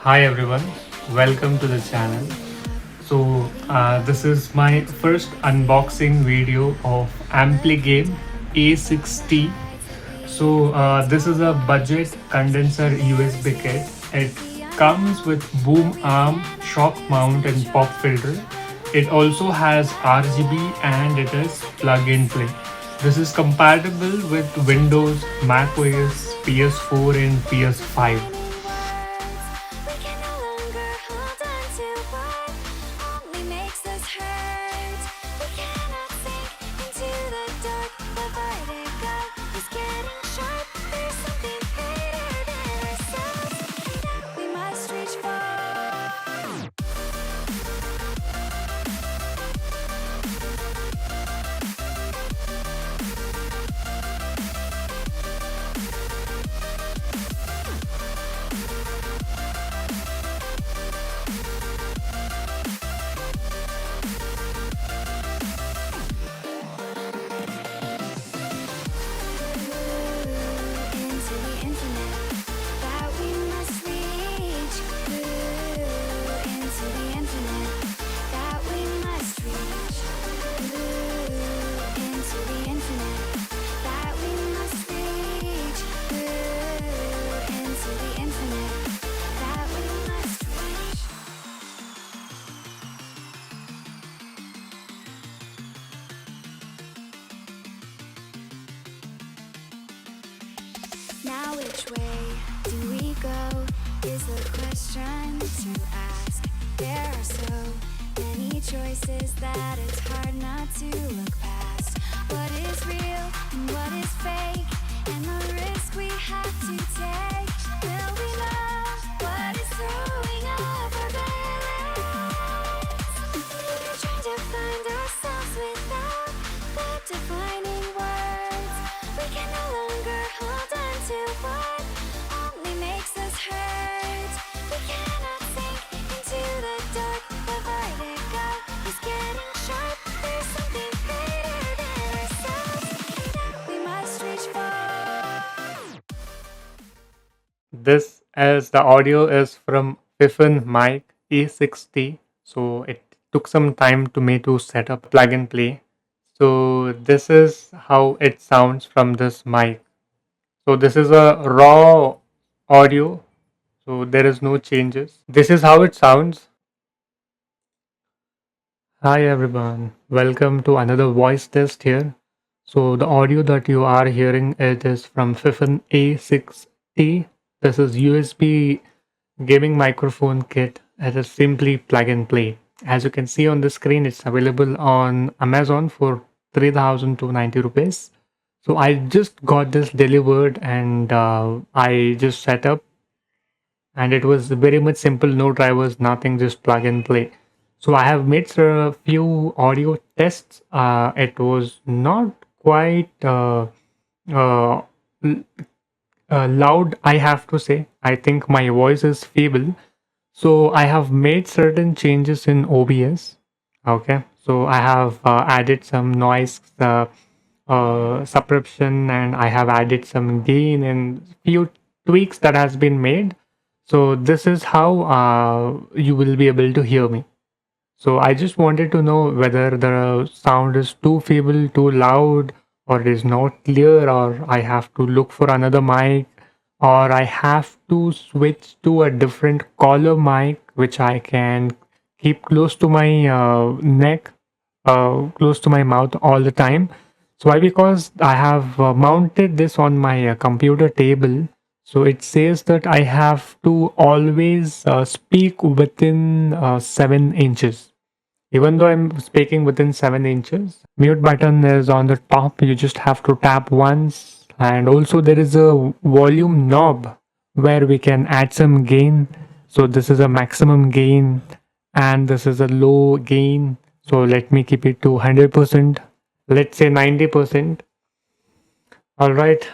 Hi everyone, welcome to the channel. This is my first unboxing video of Ampli game A6T. This is a budget condenser USB kit. It comes with boom arm, shock mount and pop filter. It also has RGB and it is plug and play. This is compatible with Windows, Mac OS, PS4 and PS5. Now which way do we go is the question to ask. There are so many choices that it's hard not to look past. What is real and what is fake, and the risk we have to take. Will we know what is throwing off our balance? We're trying to find ourselves without the defining words. We can no longer hold on to what only makes us hurt. We cannot sink into the dark. The vertigo is getting sharp. There's something greater than ourselves that we must reach for. This as the audio is from Fiffin mic A6T. So it took some time to me to set up plug and play. So this is how it sounds from this mic. So this is a raw audio. So there is no changes. This is how it sounds. Hi everyone. Welcome to another voice test here. So the audio that you are hearing it is from Fiffin A6T. This is USB gaming microphone kit. It is simply plug and play. As you can see on the screen, it's available on Amazon for 3,290 rupees. So I just got this delivered and I just set up, and it was very much simple, no drivers, nothing, just plug and play. So I have made a few audio tests. It was not quite uh, loud, I have to say. I think my voice is feeble. So I have made certain changes in OBS. Okay, so I have added some noise suppression, and I have added some gain and few tweaks that has been made. So this is how you will be able to hear me. So I just wanted to know whether the sound is too feeble, too loud, or it is not clear, or I have to look for another mic, or I have to switch to a different collar mic, which I can keep close to my neck, close to my mouth all the time. So why? Because I have mounted this on my computer table. So it says that I have to always speak within 7 inches. Even though I'm speaking within 7 inches, mute button is on the top. You just have to tap once. And also there is a volume knob where we can add some gain. So this is a maximum gain and this is a low gain. So let me keep it to 100%. Let's say 90%. All right.